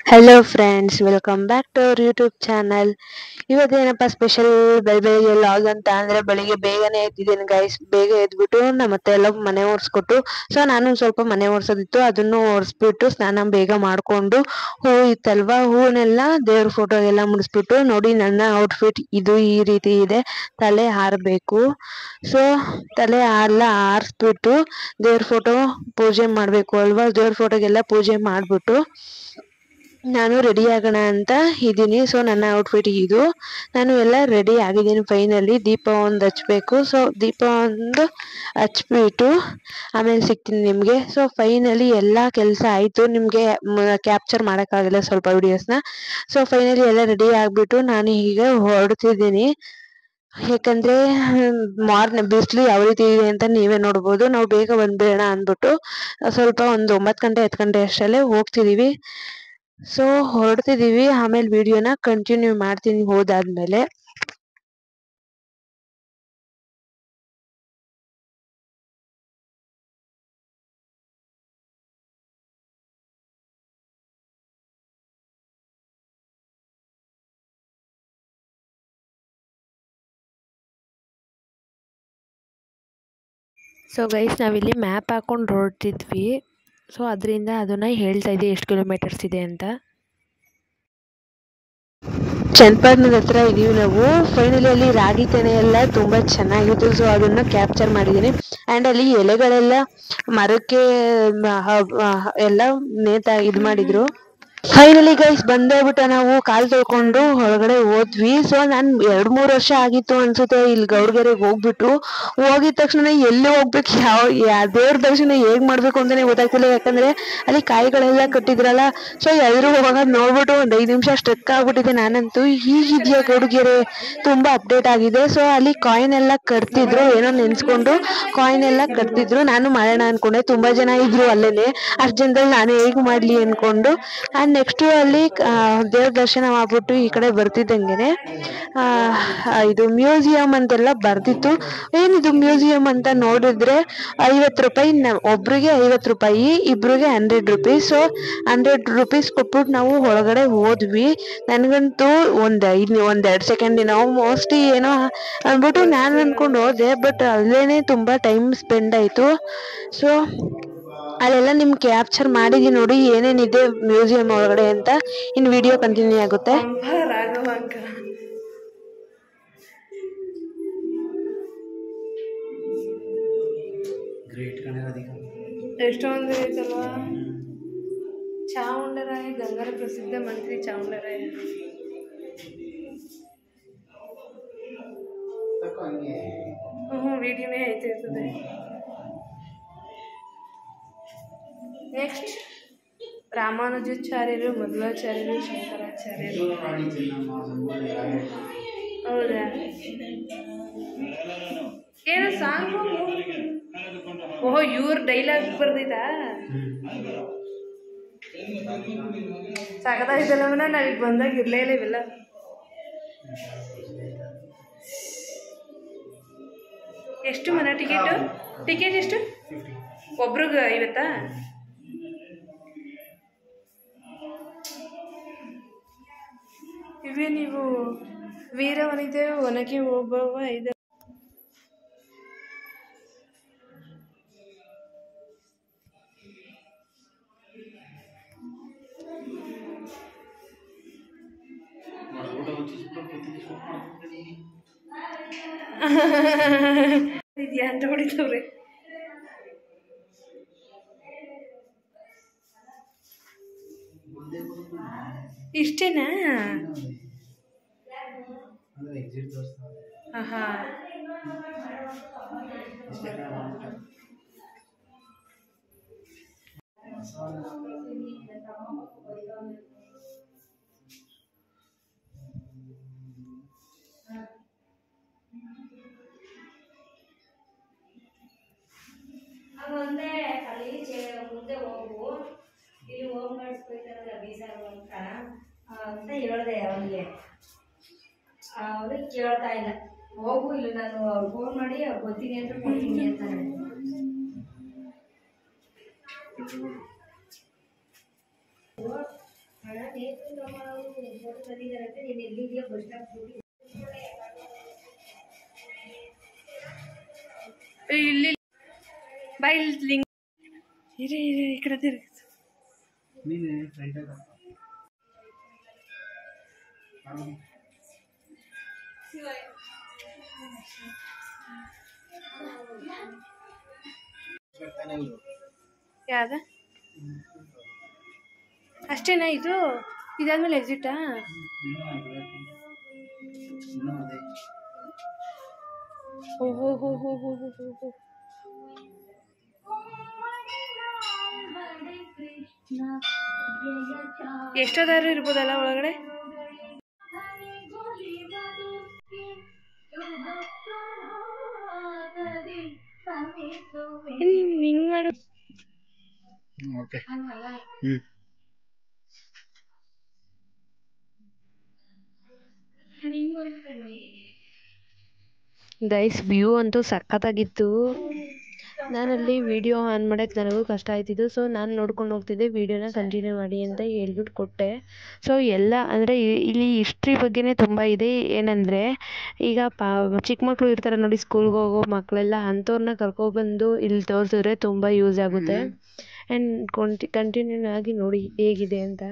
Hello friends, welcome back to our YouTube channel. ಇವತ್ತೇನಪ್ಪ special ಬೆಳಗ್ಗೆ log ಅಂತ ಅಂದರೆ, ಬೆಳಿಗ್ಗೆ ಬೇಗನೆ ಎದ್ದಿದ್ದೇನೆ ಗೈಸ್. ಬೇಗ ಎದ್ಬಿಟ್ಟು ನಮ್ಮತ್ತೆ ಎಲ್ಲ ಮನೆ ಒರೆಸ್ಕೊಟ್ಟು, ಸೊ ನಾನು ಸ್ವಲ್ಪ ಮನೆ ಒರೆಸೋದಿತ್ತು, ಅದನ್ನು ಒರೆಸ್ಬಿಟ್ಟು ಸ್ನಾನ ಬೇಗ ಮಾಡಿಕೊಂಡು, ಹೂವು ಇತ್ತಲ್ವಾ, ಹೂವನ್ನೆಲ್ಲ ದೇವ್ರ ಫೋಟೋಗೆಲ್ಲ ಮುಡಿಸ್ಬಿಟ್ಟು, ನೋಡಿ ನನ್ನ ಔಟ್ಫಿಟ್ ಇದು ಈ ರೀತಿ ಇದೆ. ತಲೆ ಹಾರಬೇಕು. ಸೊ ತಲೆ ಎಲ್ಲ ಆರಿಸ್ಬಿಟ್ಟು ದೇವ್ರ ಫೋಟೋ ಪೂಜೆ ಮಾಡಬೇಕು ಅಲ್ವಾ, ದೇವ್ರ ಫೋಟೋಗೆಲ್ಲ ಪೂಜೆ ಮಾಡಿಬಿಟ್ಟು ನಾನು ರೆಡಿ ಆಗೋಣ ಅಂತ ಇದ್ದೀನಿ. ಸೊ ನನ್ನ ಔಟ್ಫಿಟ್ ಇದು. ನಾನು ಎಲ್ಲ ರೆಡಿ ಆಗಿದ್ದೀನಿ ಫೈನಲಿ. ದೀಪ ಒಂದು ಹಚ್ಬೇಕು. ಸೊ ದೀಪ ಒಂದು ಹಚ್ಬಿಟ್ಟು ಆಮೇಲೆ ಸಿಗ್ತೀನಿ ನಿಮಗೆ. ಸೊ ಫೈನಲಿ ಎಲ್ಲ ಕೆಲಸ ಆಯಿತು. ನಿಮಗೆ ಕ್ಯಾಪ್ಚರ್ ಮಾಡೋಕ್ಕಾಗಲ್ಲ ಸ್ವಲ್ಪ ವಿಡಿಯೋಸ್ನ. ಸೊ ಫೈನಲಿ ಎಲ್ಲ ರೆಡಿ ಆಗಿಬಿಟ್ಟು ನಾನು ಈಗ ಹೊರಡ್ತಿದ್ದೀನಿ. ಯಾಕಂದರೆ ಬಿಸಿಲು ಯಾವ ರೀತಿ ಇದೆ ಅಂತ ನೀವೇ ನೋಡ್ಬೋದು. ನಾವು ಬೇಗ ಬಂದ್ಬಿಡೋಣ ಅಂದ್ಬಿಟ್ಟು ಸ್ವಲ್ಪ ಒಂದು 9 ಗಂಟೆ 10 ಗಂಟೆ ಅಷ್ಟರಲ್ಲೇ ಹೋಗ್ತಿದ್ದೀವಿ. ಸೊ ಹೊರಡ್ತಿದ್ದೀವಿ. ಆಮೇಲೆ ವಿಡಿಯೋನ ಕಂಟಿನ್ಯೂ ಮಾಡ್ತೀನಿ ಹೋದಾದ್ಮೇಲೆ. ಸೊ ಗೈಸ್, ನಾವಿಲ್ಲಿ ಮ್ಯಾಪ್ ಹಾಕ್ಕೊಂಡು ಹೊರಡ್ತಿದ್ವಿ. ಸೊ ಅದರಿಂದ ಅದನ್ನು ಹೇಳ್ತಾ ಇದ್ದೆ ಎಷ್ಟು ಕಿಲೋಮೀಟರ್ಸ್ ಇದೆ ಅಂತ. ಚನ್ನಪಟ್ಟಣದ ಹತ್ರ ಇದೀವಿ ನಾವು. ಫೈನಲಿ ಅಲ್ಲಿ ರಾಗಿ ತೆನೆ ಎಲ್ಲ ತುಂಬಾ ಚೆನ್ನಾಗಿತ್ತು. ಸೊ ಅದನ್ನ ಕ್ಯಾಪ್ಚರ್ ಮಾಡಿದ್ದೀನಿ. ಆ್ಯಂಡ್ ಅಲ್ಲಿ ಎಲೆಗಳೆಲ್ಲ ಮರಕ್ಕೆ ಎಲ್ಲ ಇದು ಮಾಡಿದ್ರು. ಫೈನಲಿ ಗೈಸ್ ಬಂದೋಗ್ಬಿಟ್ಟು ನಾವು ಕಾಲು ತೊಳ್ಕೊಂಡು ಹೊರಗಡೆ ಹೋದ್ವಿ. ಸೊ ನಾನು 2-3 ವರ್ಷ ಆಗಿತ್ತು ಅನ್ಸುತ್ತೆ ಇಲ್ಲಿ ಗೌಡ್ಗೆರೆಗೆ ಹೋಗ್ಬಿಟ್ಟು. ಹೋಗಿದ ತಕ್ಷಣ ಎಲ್ಲಿ ಹೋಗ್ಬೇಕು, ಯಾವ ದೇವ್ರ ದರ್ಶನ ಹೇಗ್ ಮಾಡ್ಬೇಕು ಅಂತಾನೆ ಗೊತ್ತಾಗ್ತಿಲ್ಲ. ಯಾಕಂದ್ರೆ ಅಲ್ಲಿ ಕಾಯಿಗಳೆಲ್ಲ ಕಟ್ಟಿದ್ರಲ್ಲ. ಸೊ ಎಲ್ರು ಹೋಗೋದು ನೋಡ್ಬಿಟ್ಟು ಒಂದು 5 ನಿಮಿಷ ಸ್ಟ್ರಕ್ ಆಗ್ಬಿಟ್ಟಿದೆ ನಾನಂತೂ. ಹೀಗಿದ್ಯಾ ಗೌಡ್ಗೆರೆ, ತುಂಬಾ ಅಪ್ಡೇಟ್ ಆಗಿದೆ. ಸೊ ಅಲ್ಲಿ ಕಾಯಿನ್ ಎಲ್ಲ ಕಟ್ತಿದ್ರು, ಏನೋ ನೆನ್ಸ್ಕೊಂಡು ಕಾಯಿನ್ ಎಲ್ಲ ಕಟ್ತಿದ್ರು. ನಾನು ಮಾಡೋಣ ಅನ್ಕೊಂಡೆ, ತುಂಬಾ ಜನ ಇದ್ರು ಅಲ್ಲೇನೆ. ಅಷ್ಟ್ ಜನದಲ್ಲಿ ನಾನು ಹೇಗ್ ಮಾಡ್ಲಿ ಅನ್ಕೊಂಡು ನೆಕ್ಸ್ಟ್ ಅಲ್ಲಿ ದೇವ್ರ ದರ್ಶನ ಮಾಡ್ಬಿಟ್ಟು ಈ ಕಡೆ ಬರ್ತಿದ್ದಂಗೆನೆ ಇದು ಮ್ಯೂಸಿಯಂ ಅಂತೆಲ್ಲ ಬರ್ದಿತ್ತು. ಏನಿದು ಮ್ಯೂಸಿಯಂ ಅಂತ ನೋಡಿದ್ರೆ 50 ರೂಪಾಯಿ, ಒಬ್ರಿಗೆ 50 ರೂಪಾಯಿ, ಇಬ್ರಿಗೆ 100 ರೂಪೀಸ್. ಸೊ 100 ರೂಪೀಸ್ ಕೊಟ್ಬಿಟ್ಟು ನಾವು ಒಳಗಡೆ ಹೋದ್ವಿ. ನನಗಂತೂ ಒಂದೆರಡು ಸೆಕೆಂಡ್ ನಾವು ಮೋಸ್ಟ್ಲಿ ಏನೋ ಅಂದ್ಬಿಟ್ಟು ನಾನು ಅನ್ಕೊಂಡು ಹೋದೆ. ಬಟ್ ಅಲ್ಲೇನೆ ತುಂಬಾ ಟೈಮ್ ಸ್ಪೆಂಡ್ ಆಯ್ತು. ಸೊ ಅಲ್ಲೆಲ್ಲ ನಿಮ್ಗೆ ಕ್ಯಾಪ್ಚರ್ ಮಾಡಿದೀನಿ ನೋಡಿ ಏನೇನಿದೆ ಮ್ಯೂಸಿಯಂ ಒಳಗಡೆ ಅಂತ. ಇನ್ನು ವಿಡಿಯೋ ಕಂಟಿನ್ಯೂ ಆಗುತ್ತೆ. ಎಷ್ಟೊಂದು ಐತಲ್ವಾ. ಚಾಮುಂಡರಾಯ, ಗಂಗರ ಪ್ರಸಿದ್ಧ ಮಂತ್ರಿ ಚಾಮುಂಡರಾಯ. ವಿಡಿಯೋನೇ ಆಯ್ತಿರ್ತದೆ. ನೆಕ್ಸ್ಟ್ ರಾಮಾನುಜಾಚಾರ್ಯರು, ಮಧ್ವಾಚಾರ್ಯರು, ಶಂಕರಾಚಾರ್ಯರು. ಹೌದಾ, ಏನೋ ಸಾಂಗು. ಓಹೋ, ಇವ್ರ ಡೈಲಾಗ್ ಬರ್ದಿದ್ದಾ? ಸಾಕದಾಗಿದ್ದಲ್ಲವನ್ನ ನಾವೀಗ ಬಂದಾಗ ಇರ್ಲೇ ಇಲ್ಲ ಇವೆಲ್ಲ. ಎಷ್ಟು ಮನ ಟಿಕೆಟ್ ಎಷ್ಟು? ಒಬ್ರಿಗೆ 50? ಇವೇ ನೀವು ವೀರವನಿತೆ ಒನಕೆ ಓಬವ್ವ ಇದೆ. ಇದೆಯಾ ಅಂತ ಹೊಡಿತವ್ರೆ. ಇಷ್ಟೇನಾ? ಆಹಾ, ಒಂದೇ ಅಲ್ಲಿ ಮುಂದೆ ಹೋಗು, ಇಲ್ಲಿ ಹೋಗಿ ಮಾಡಿಸ್ಕೊಯ್ತಾರಲ್ಲ ಬೀಸಾರು ಅಂತ ಹೇಳಿದೆ ಅವನಿಗೆ. ಅವ್ರಿಗೆ ಕೇಳ್ತಾ ಇಲ್ಲ. ಹೋಗು, ಇಲ್ಲ ನಾನು ಫೋನ್ ಮಾಡಿ ಗೊತ್ತೀನಿ ಅಂತ ಕೊಡ್ತೀನಿ ಅಂತಾನೆ. ಫೋಟೋ ತಂದಿದ್ದಾರಂತೆ, ನೀನು ಎಲ್ಲಿದೆಯಾ ಬಸ್ ಸ್ಟಾಪ್ ಇಲ್ಲಿ ಬಾ, ಇಲ್ಲಿ ಲಿಂಕ್ ಇರಿ ಈ ಕಡೆ ತಿರುಗಿ. ಯಾವ್ದ ಅಷ್ಟೇನಾ ಇದು? ಇದಾದ್ಮೇಲೆ ಎಕ್ಸಿಟಾ? ಓಹೋ ಹೋ ಹೋ ಹೋ ಹೋ ಹೋ ಹೋ. ಎಷ್ಟೋದಾದ್ರು ಇರ್ಬೋದಲ್ಲ ಒಳಗಡೆ. ಹಿಂಗ್ ಮಾಡು. ಗೈಸ್ ವ್ಯೂ ಅಂತೂ ಸಖತ್ತಾಗಿತ್ತು. ನಾನಲ್ಲಿ ವಿಡಿಯೋ ಆನ್ ಮಾಡೋಕ್ಕೆ ನನಗೂ ಕಷ್ಟ ಆಯ್ತಿದ್ದು. ಸೊ ನಾನು ನೋಡ್ಕೊಂಡು ಹೋಗ್ತಿದ್ದೆ, ವಿಡಿಯೋನ ಕಂಟಿನ್ಯೂ ಮಾಡಿ ಅಂತ ಹೇಳ್ಬಿಟ್ಟು ಕೊಟ್ಟೆ. ಸೊ ಎಲ್ಲ ಅಂದರೆ ಇಲ್ಲಿ ಹಿಸ್ಟ್ರಿ ಬಗ್ಗೆನೇ ತುಂಬ ಇದೆ. ಏನಂದರೆ ಈಗ ಚಿಕ್ಕ ಮಕ್ಕಳು ಇರ್ತಾರೆ ನೋಡಿ, ಸ್ಕೂಲ್ಗೆ ಹೋಗೋ ಮಕ್ಕಳೆಲ್ಲ, ಅಂಥವ್ರನ್ನ ಕರ್ಕೊಬಂದು ಇಲ್ಲಿ ತೋರಿಸಿದ್ರೆ ತುಂಬ ಯೂಸ್ ಆಗುತ್ತೆ. ಆ್ಯಂಡ್ ಕಂಟಿನ್ಯೂ ಆಗಿ ನೋಡಿ ಹೇಗಿದೆ ಅಂತ.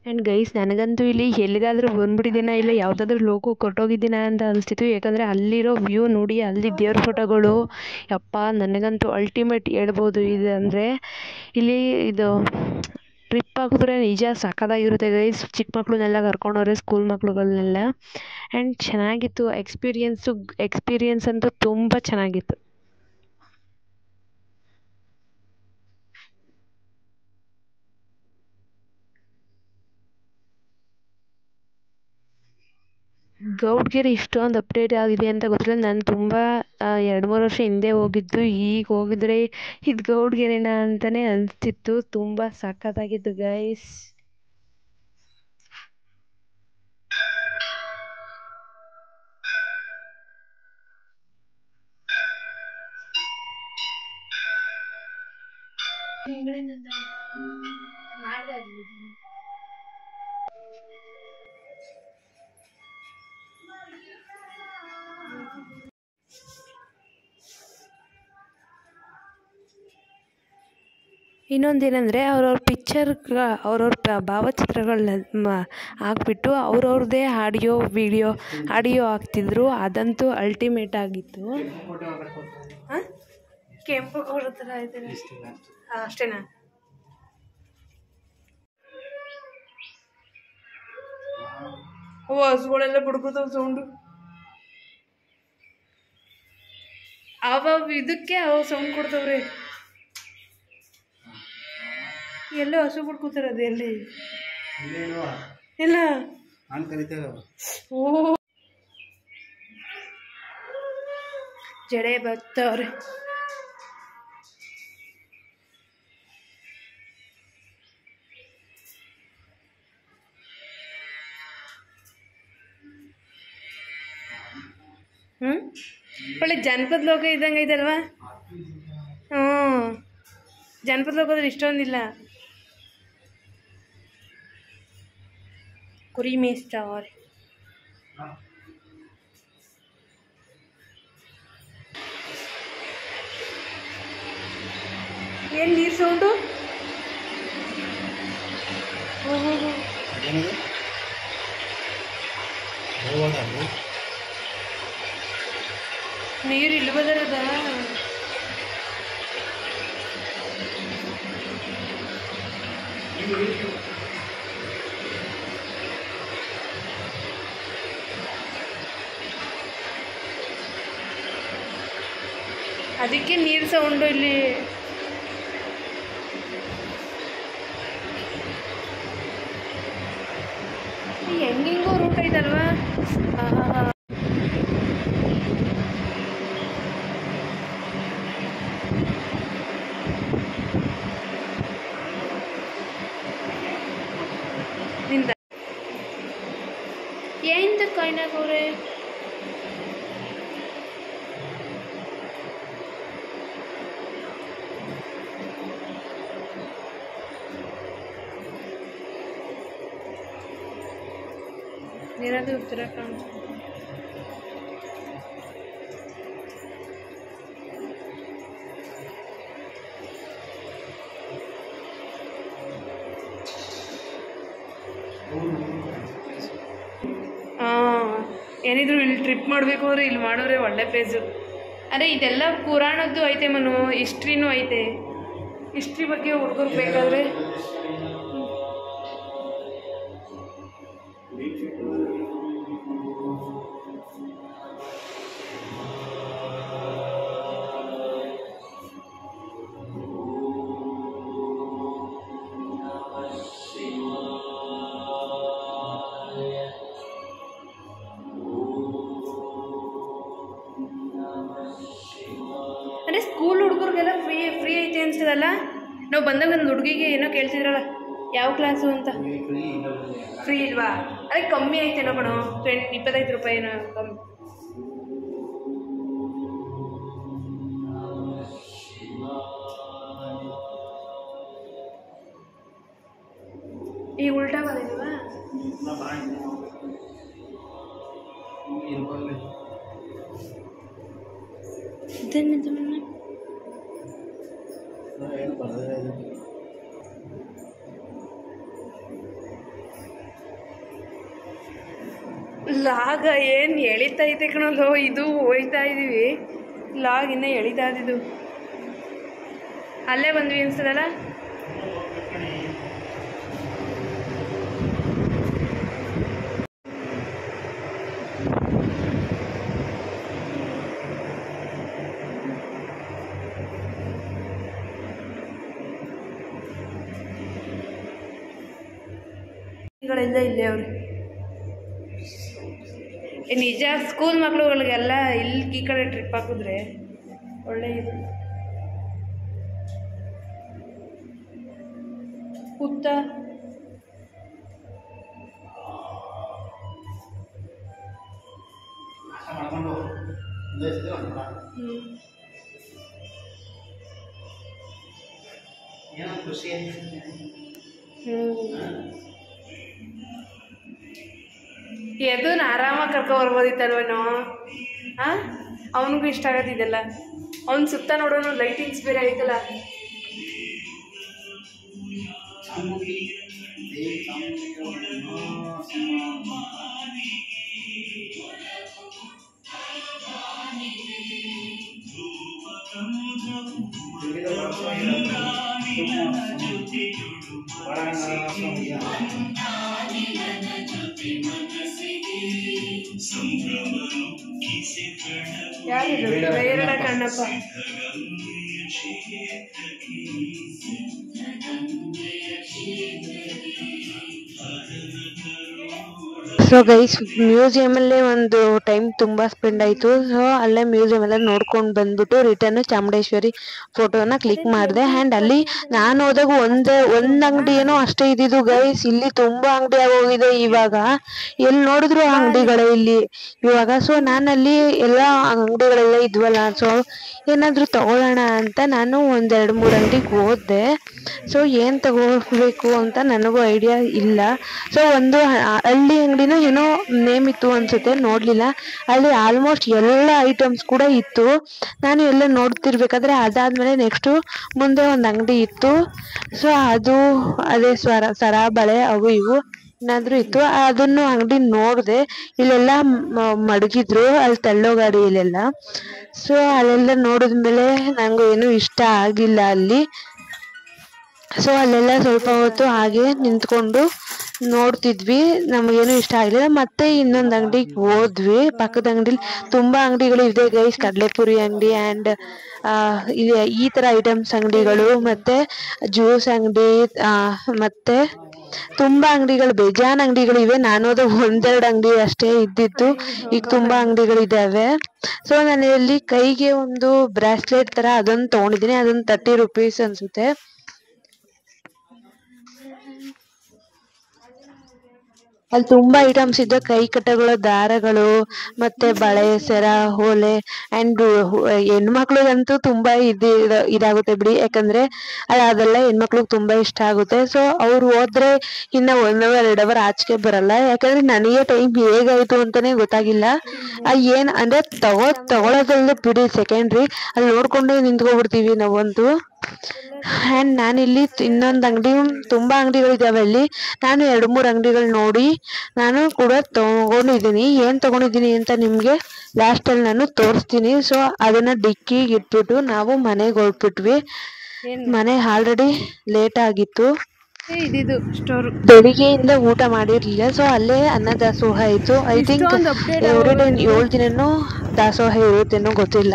ಆ್ಯಂಡ್ ಗೈಸ್ ನನಗಂತೂ ಇಲ್ಲಿ ಎಲ್ಲಿಗಾದರೂ ಬಂದ್ಬಿಟ್ಟಿದ್ದೀನ, ಇಲ್ಲ ಯಾವುದಾದ್ರೂ ಲೋಕಕ್ಕೆ ಕೊಟ್ಟೋಗಿದ್ದೀನ ಅಂತ ಅನಿಸ್ತಿತ್ತು. ಯಾಕಂದರೆ ಅಲ್ಲಿರೋ ವ್ಯೂ ನೋಡಿ, ಅಲ್ಲಿ ದೇವ್ರ ಫೋಟೋಗಳು, ಯಪ್ಪ ನನಗಂತೂ ಅಲ್ಟಿಮೇಟ್ ಹೇಳ್ಬೋದು. ಇದು ಅಂದರೆ ಇಲ್ಲಿ ಇದು ಟ್ರಿಪ್ ಹಾಕಿದ್ರೆ ನಿಜ ಸಖತ್ತಾಗಿರುತ್ತೆ ಗೈಸ್. ಚಿಕ್ಕ ಮಕ್ಕಳನ್ನೆಲ್ಲ ಕರ್ಕೊಂಡವ್ರೆ, ಸ್ಕೂಲ್ ಮಕ್ಕಳುಗಳನ್ನೆಲ್ಲ. ಆ್ಯಂಡ್ ಚೆನ್ನಾಗಿತ್ತು ಎಕ್ಸ್ಪೀರಿಯನ್ಸ್ ಅಂತೂ ತುಂಬ ಚೆನ್ನಾಗಿತ್ತು. ಗೌಡ್ಗೆರೆ ಇಷ್ಟೊಂದು ಅಪ್ಡೇಟ್ ಆಗಿದೆ ಅಂತ ಗೊತ್ತಿಲ್ಲ. ನಾನು ತುಂಬ 2-3 ವರ್ಷ ಹಿಂದೆ ಹೋಗಿದ್ದು. ಈಗ ಹೋಗಿದ್ರೆ ಇದು ಗೌಡ್ಗೆರೆನಾ ಅಂತಲೇ ಅನಿಸ್ತಿತ್ತು. ತುಂಬ ಸಖತ್ತಾಗಿತ್ತು ಗೈಸ್. ಇನ್ನೊಂದೇನೆಂದರೆ ಅವ್ರವ್ರ ಅವ್ರವ್ರ ಭಾವಚಿತ್ರಗಳನ್ನ ಹಾಕ್ಬಿಟ್ಟು ಅವ್ರವ್ರದ್ದೇ ಆಡಿಯೋ ಹಾಕ್ತಿದ್ರು. ಅದಂತೂ ಅಲ್ಟಿಮೇಟ್ ಆಗಿತ್ತು. ಕೆಂಪು ಕೊಡೋ ಥರ ಆಯ್ತು. ಅಷ್ಟೇನಾ? ಹಸುಗಳೆಲ್ಲ ಬುಡ್ಕೋತಾವ ಸೌಂಡು. ಇದಕ್ಕೆ ಸೌಂಡ್ ಕೊಡ್ತವ್ರೆ. ಎಲ್ಲೋ ಹಸು ಬಿಡ್ಕೋತಾರದು ಎಲ್ಲಿ ಇಲ್ಲ. ಓ ಜಡೆ ಬರ್ತಾವ್ರೆ. ಒಳ್ಳೆ ಜನಪದ ಲೋಕ ಇದ್ದಂಗೆ ಐತಲ್ವಾ? ಜನಪದ ಲೋಕದಲ್ಲಿ ಇಷ್ಟೊಂದಿಲ್ಲ. ಕುರಿ ಮೇಯಿಸ್ತಾವ್ರೆ. ಏನು ನೀರು ಸೌಂಡು? ನೀರು ಇಲ್ಲಿ ಬದರದ. ಅದಕ್ಕೆ ನೀರು ಸೌಂಡು ಇಲ್ಲಿ. ಹೆಂಗೆಂಗೋ ರೂಟ್ ಐತಲ್ವಾ? ನಿಂದ ಏನಿಂದ ಕಾಯ್ನಾಗವ್ರೆ? ಏನಾದರೂ ಉತ್ತರ ಕಾಣಿಸ್ತು. ಏನಿದ್ರು ಇಲ್ಲಿ ಟ್ರಿಪ್ ಮಾಡಬೇಕು ಅಂದರೆ ಇಲ್ಲಿ ಮಾಡಿದ್ರೆ ಒಳ್ಳೆ ಪ್ಲೇಸು. ಅದೇ ಇದೆಲ್ಲ ಪುರಾಣದ್ದು ಐತೆ ಮನು, ಹಿಸ್ಟ್ರಿನೂ ಐತೆ. ಹಿಸ್ಟ್ರಿ ಬಗ್ಗೆ ಹುಡುಗರು ಬೇಕಾದರೆ ಅಂದರೆ ಸ್ಕೂಲ್ ಹುಡುಗರಿಗೆಲ್ಲ ಫ್ರೀ ಐತೆ ಅನ್ಸದಲ್ಲ. ನಾವು ಬಂದಾಗ ಒಂದು ಹುಡುಗಿಗೆ ಏನೋ ಕೇಳ್ತಿದ್ರಲ್ಲ ಯಾವ ಕ್ಲಾಸು ಅಂತ. ಫ್ರೀ ಇಲ್ವಾ? ಅದೇ ಕಮ್ಮಿ ಐತೇನೋ ಕಣೋ, 25 ರೂಪಾಯಿ ಏನೋ ಕಮ್ಮಿ. ಈ ಉಲ್ಟಾ ಬಂದಿಲ್ವಾ? ಲಾಗ ಏನು ಎಳಿತಾ ಐತೆ ಕಣೋ, ಇದು ಹೋಯ್ತಾ ಇದ್ದೀವಿ. ಲಾಗ್ ಇನ್ನೂ ಎಳಿತಾ ಇದ್ದಿದ್ದು. ಅಲ್ಲೇ ಬಂದ್ವಿ ಅನ್ಸದಲ್ಲ. ಗಳೆಲ್ಲ ಇಲ್ಲೇ ಅವ್ರು. ನಿಜ ಸ್ಕೂಲ್ ಮಕ್ಳುಗಳಿಗೆಲ್ಲ ಇಲ್ಲಿ ಈ ಕಡೆ ಟ್ರಿಪ್ ಹಾಕಿದ್ರೆ ಒಳ್ಳೆ ಇದು. ಹುತ್ತ ಎದನ್ನ ಆರಾಮಾಗಿ ಕರ್ಕೊಬರ್ಬೋದಿತ್ತಲ್ವನೋ. ಹಾಂ, ಅವನಿಗೂ ಇಷ್ಟ ಆಗತ್ತಿದೆಲ್ಲ. ಅವ್ನ ಸುತ್ತ ನೋಡೋನು ಲೈಟಿಂಗ್ಸ್ ಬೇರೆ ಐತಲ್ಲ. ಯಾರಿದು? ಬೇರಡ ಕಣ್ಣಪ್ಪ. ಸೊ ಗೈಸ್, ಮ್ಯೂಸಿಯಮಲ್ಲೇ ಒಂದು ಟೈಮ್ ತುಂಬ ಸ್ಪೆಂಡ್ ಆಯಿತು. ಸೊ ಅಲ್ಲೇ ಮ್ಯೂಸಿಯಮ್ ಎಲ್ಲ ನೋಡ್ಕೊಂಡು ಬಂದ್ಬಿಟ್ಟು ರಿಟರ್ನ್ ಚಾಮುಂಡೇಶ್ವರಿ ಫೋಟೋನ ಕ್ಲಿಕ್ ಮಾಡಿದೆ. ಆ್ಯಂಡ್ ಅಲ್ಲಿ ನಾನು ಹೋದಾಗ ಒಂದು ಅಂಗಡಿ ಏನೋ ಅಷ್ಟೇ ಇದ್ದಿದ್ದು ಗೈಸ್. ಇಲ್ಲಿ ತುಂಬ ಅಂಗಡಿ ಆಗೋಗಿದೆ ಇವಾಗ. ಎಲ್ಲಿ ನೋಡಿದ್ರು ಅಂಗಡಿಗಳೇ ಇಲ್ಲಿ ಇವಾಗ. ಸೊ ನಾನಲ್ಲಿ ಎಲ್ಲ ಅಂಗಡಿಗಳೆಲ್ಲ ಇದ್ವಲ್ಲ, ಸೊ ಏನಾದರೂ ತಗೊಳ್ಳೋಣ ಅಂತ ನಾನು 1-2-3 ಅಂಗಡಿಗೆ ಹೋದೆ. ಸೊ ಏನು ತಗೋಬೇಕು ಅಂತ ನನಗೂ ಐಡಿಯಾ ಇಲ್ಲ. ಸೊ ಒಂದು ಹಳ್ಳಿ ಅಂಗಡಿನೂ ಏನೋ ನೇಮ್ ಇತ್ತು ಅನ್ಸುತ್ತೆ, ನೋಡಲಿಲ್ಲ. ಅಲ್ಲಿ ಆಲ್ಮೋಸ್ಟ್ ಎಲ್ಲ ಐಟಮ್ಸ್ ಕೂಡ ಇತ್ತು. ನಾನು ಎಲ್ಲ ನೋಡ್ತಿರ್ಬೇಕಾದ್ರೆ ಅದಾದಮೇಲೆ ನೆಕ್ಸ್ಟು ಮುಂದೆ ಒಂದು ಅಂಗಡಿ ಇತ್ತು. ಸೊ ಅದು ಅದೇ ಸರ ಬಳೆ ಅವು ಇವು ಏನಾದರೂ ಇತ್ತು. ಅದನ್ನು ಅಂಗಡಿ ನೋಡಿದೆ. ಇಲ್ಲೆಲ್ಲ ಮಡಗಿದ್ರು ಅಲ್ಲಿ ತಳ್ಳೋ ಗಾಡಿಯಲ್ಲೆಲ್ಲ. ಸೊ ಅಲ್ಲೆಲ್ಲ ನೋಡಿದ್ಮೇಲೆ ನನಗೂ ಏನೂ ಇಷ್ಟ ಆಗಿಲ್ಲ ಅಲ್ಲಿ. ಸೊ ಅಲ್ಲೆಲ್ಲ ಸ್ವಲ್ಪ ಹೊತ್ತು ಹಾಗೆ ನಿಂತ್ಕೊಂಡು ನೋಡ್ತಿದ್ವಿ, ನಮಗೇನು ಇಷ್ಟ ಆಗಲಿಲ್ಲ. ಮತ್ತೆ ಇನ್ನೊಂದು ಅಂಗಡಿಗೆ ಹೋದ್ವಿ. ಪಕ್ಕದ ಅಂಗಡಿಲಿ ತುಂಬ ಅಂಗಡಿಗಳು ಇದೆ ಗೈಸ್. ಕಡಲೆಪುರಿ ಅಂಗಡಿ ಆ್ಯಂಡ್ ಈ ಥರ ಐಟಮ್ಸ್ ಅಂಗಡಿಗಳು, ಮತ್ತು ಜ್ಯೂಸ್ ಅಂಗಡಿ, ಮತ್ತು ತುಂಬ ಅಂಗಡಿಗಳು, ಬೇಜಾನ್ ಅಂಗಡಿಗಳು ಇವೆ. ನಾನು ಅದು 1-2 ಅಂಗಡಿ ಅಷ್ಟೇ ಇದ್ದಿದ್ದು, ಈಗ ತುಂಬ ಅಂಗಡಿಗಳಿದ್ದಾವೆ. ಸೊ ನಾನು ಇಲ್ಲಿ ಕೈಗೆ ಒಂದು ಬ್ರಾಸ್ಲೆಟ್ ಥರ ಅದೊಂದು ತೊಗೊಂಡಿದ್ದೀನಿ. ಅದೊಂದು 30 ರೂಪೀಸ್ ಅನಿಸುತ್ತೆ. ಅಲ್ಲಿ ತುಂಬಾ ಐಟಮ್ಸ್ ಇದೆ, ಕೈ ಕಟ್ಟಗಳ ದಾರಗಳು ಮತ್ತೆ ಬಳೆ, ಸರ, ಓಲೆ ಅಂಡ್ ಹೆಣ್ಮಕ್ಳಿಗಂತೂ ತುಂಬಾ ಇದಾಗುತ್ತೆ ಬಿಡಿ, ಯಾಕಂದ್ರೆ ಅದೆಲ್ಲ ಹೆಣ್ಮಕ್ಳಿಗೆ ತುಂಬಾ ಇಷ್ಟ ಆಗುತ್ತೆ. ಸೊ ಅವ್ರು ಹೋದ್ರೆ ಇನ್ನ 1 ಅವರ್ 2 ಅವರ್ ಆಚೆಗೆ ಬರಲ್ಲ, ಯಾಕಂದ್ರೆ ನನಗೆ ಟೈಮ್ ಹೇಗಾಯ್ತು ಅಂತಾನೆ ಗೊತ್ತಾಗಿಲ್ಲ. ಏನ್ ಅಂದ್ರೆ ತಗೊಳೋದಲ್ಲ ಬಿಡಿ, ಸೆಕೆಂಡ್ರಿ, ಅಲ್ಲಿ ನೋಡ್ಕೊಂಡೇ ನಿಂತ್ಕೊಬಿಡ್ತೀವಿ ನಾವಂತೂ. ಅಂಡ್ ನಾನಿಲ್ಲಿ ಇನ್ನೊಂದು ಅಂಗಡಿ, ತುಂಬಾ ಅಂಗಡಿಗಳಿದಾವೆ ಅಲ್ಲಿ, ನಾನು 2-3 ಅಂಗಡಿಗಳು ನೋಡಿ ನಾನು ಕೂಡ ತಗೊಂಡಿದ್ದೀನಿ. ಏನ್ ತಗೊಂಡಿದ್ದೀನಿ ಅಂತ ನಿಮ್ಗೆ ಲಾಸ್ಟ್ ಅಲ್ಲಿ ನಾನು ತೋರಿಸ್ತೀನಿ. ಸೊ ಅದನ್ನ ಡಿಕ್ಕಿಗೆ ಇಟ್ಬಿಟ್ಟು ನಾವು ಮನೆಗೆ ಹೊರಟ್ಬಿಟ್ವಿ. ಮನೆ ಆಲ್ರೆಡಿ ಲೇಟ್ ಆಗಿತ್ತು, ಇದಿದು ಸ್ಟೋರ್. ಬೆಳಿಗ್ಗೆಯಿಂದ ಊಟ ಮಾಡಿರ್ಲಿಲ್ಲ. ಸೊ ಅಲ್ಲೇ ಅನ್ನ ದಾಸೋಹ ಆಯ್ತು. ಐ ಥಿಂಕ್ ಎವ್ರಿಡೇ 7 ದಿನನೂ ದಾಸೋಹ ಇರುತ್ತೇನೋ ಗೊತ್ತಿಲ್ಲ.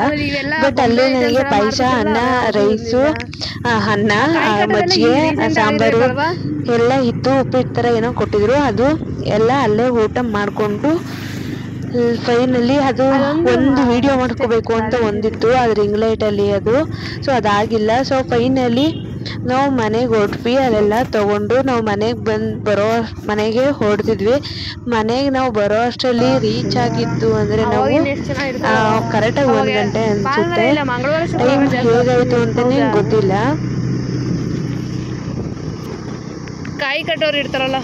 ಬಟ್ ಅಲ್ಲಿ ನನಗೆ ಪಾಯಸ, ಅನ್ನ, ರೈಸು, ಅನ್ನ, ಮಜ್ಜಿಗೆ, ಸಾಂಬಾರು ಎಲ್ಲ ಇತ್ತು. ಉಪ್ಪಿಟ್ಟು ಥರ ಏನೋ ಕೊಟ್ಟಿದ್ರು, ಅದು ಎಲ್ಲ ಅಲ್ಲೇ ಊಟ ಮಾಡಿಕೊಂಡು ಫೈನಲಿ ಅದು ಒಂದು ವಿಡಿಯೋ ಮಾಡ್ಕೋಬೇಕು ಅಂತ ಒಂದಿತ್ತು, ಅದು ರಿಂಗ್ ಲೈಟ್ ಅಲ್ಲಿ ಅದು. ಸೊ ಅದಾಗಿಲ್ಲ. ಸೊ ಫೈನಲಿ ನಾವು ಮನೆಗೆ ಹೊರಟ್ವಿ. ಅಲ್ಲೆಲ್ಲ ತಗೊಂಡು ನಾವು ಮನೆಗೆ ಹೊರಡ್ತಿದ್ವಿ. ಮನೆಗೆ ನಾವು ಬರೋ ಅಷ್ಟರಲ್ಲಿ ರೀಚ್ ಆಗಿದ್ದು ಅಂದ್ರೆ ನಾವು ಕರೆಕ್ಟಾಗಿ 1 ಗಂಟೆ ಅನ್ಸುತ್ತೆ. ಟೈಮ್ ಹೇಗಾಯ್ತು ಅಂತಾನೆ ಗೊತ್ತಿಲ್ಲ. ಕಾಯಿ ಕಟ್ಟೋರು ಇರ್ತಾರಲ್ಲ,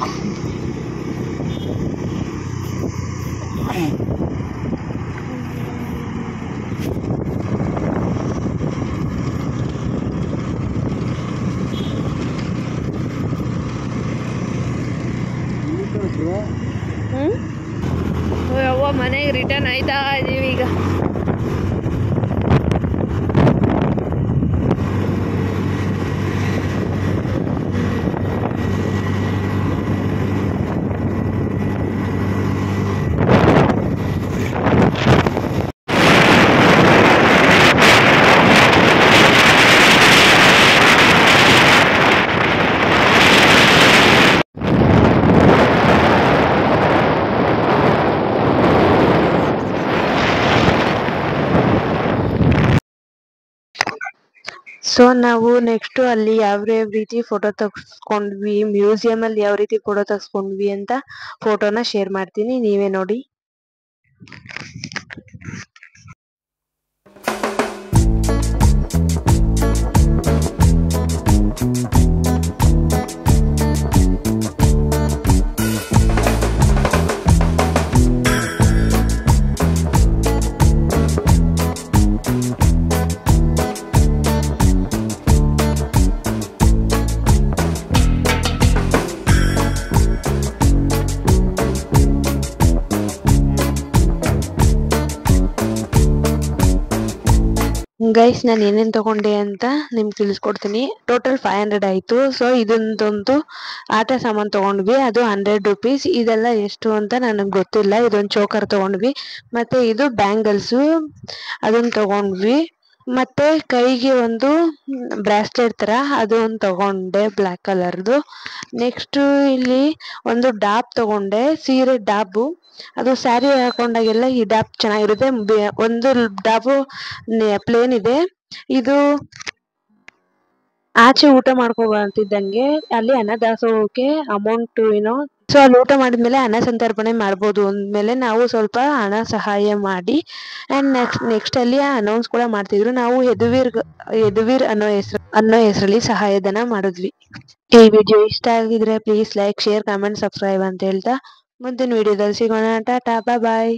ಯವ್ವ ಮನೆಗೆ ರಿಟರ್ನ್ ಆಯ್ತಾ ಇದೀವಿ ಈಗ. ಸೊ ನಾವು ನೆಕ್ಸ್ಟ್ ಅಲ್ಲಿ ಯಾವ ರೀತಿ ಫೋಟೋ ತೆಗೆಸ್ಕೊಂಡ್ವಿ, ಮ್ಯೂಸಿಯಂ ಅಲ್ಲಿ ಯಾವ ರೀತಿ ಫೋಟೋ ತೆಗೆಸ್ಕೊಂಡ್ವಿ ಅಂತ ಫೋಟೋನ ಶೇರ್ ಮಾಡ್ತೀನಿ, ನೀವೇ ನೋಡಿ. ಗೈಸ್, ನಾನು ಏನೇನು ತಗೊಂಡೆ ಅಂತ ನಿಮ್ಗೆ ತಿಳಿಸ್ಕೊಡ್ತೀನಿ. ಟೋಟಲ್ 500 ಆಯಿತು. ಸೊ ಇದೊಂದು ಆಟ ಸಾಮಾನು ತೊಗೊಂಡ್ವಿ, ಅದು 100 ರುಪೀಸ್. ಇದೆಲ್ಲ ಎಷ್ಟು ಅಂತ ನನಗೆ ಗೊತ್ತಿಲ್ಲ. ಇದೊಂದು ಚೋಕರ್ ತೊಗೊಂಡ್ವಿ, ಮತ್ತು ಇದು ಬ್ಯಾಂಗಲ್ಸು, ಅದನ್ನು ತೊಗೊಂಡ್ವಿ. ಮತ್ತು ಕೈಗೆ ಒಂದು ಬ್ರಾಸ್ಲೆಟ್ ಥರ ಅದು ಒಂದು ತೊಗೊಂಡೆ, ಬ್ಲ್ಯಾಕ್ ಕಲರ್ದು. ನೆಕ್ಸ್ಟು ಇಲ್ಲಿ ಒಂದು ಡಾಬ್ ತೊಗೊಂಡೆ, ಸೀರೆ ಡಾಬು. ಅದು ಸ್ಯಾರಿ ಹಾಕೊಂಡಾಗೆಲ್ಲ ಈ ಡಾಬ್ ಚೆನ್ನಾಗಿರುತ್ತೆ. ಒಂದು ಡಾಬು ಪ್ಲೇನ್ ಇದೆ. ಇದು ಆಚೆ ಊಟ ಮಾಡ್ಕೊಬರ್ತಿದ್ದಂಗೆ ಅಲ್ಲಿ ಅನ್ನದಾಸೋಹಕ್ಕೆ ಅಮೌಂಟ್ ಏನೋ, ಸೊ ಅಲ್ಲಿ ಊಟ ಮಾಡಿದ್ಮೇಲೆ ಅನ್ನ ಸಂತರ್ಪಣೆ ಮಾಡ್ಬೋದು ಅಂದಮೇಲೆ ನಾವು ಸ್ವಲ್ಪ ಹಣ ಸಹಾಯ ಮಾಡಿ ಆ್ಯಂಡ್ ನೆಕ್ಸ್ಟ್ ಅಲ್ಲಿ ಅನೌನ್ಸ್ ಕೂಡ ಮಾಡ್ತಿದ್ರು. ನಾವು ಯದುವೀರ್ ಅನ್ನೋ ಹೆಸರಲ್ಲಿ ಸಹಾಯಧನ ಮಾಡಿದ್ವಿ. ಈ ವಿಡಿಯೋ ಇಷ್ಟ ಆಗಿದ್ರೆ please like, share, comment, subscribe ಅಂತ ಹೇಳ್ತಾ ಮುಂದಿನ ವಿಡಿಯೋದಲ್ಲಿ ಸಿಗೋಣ. ಟಾಟಾ, ಬಾಯ್.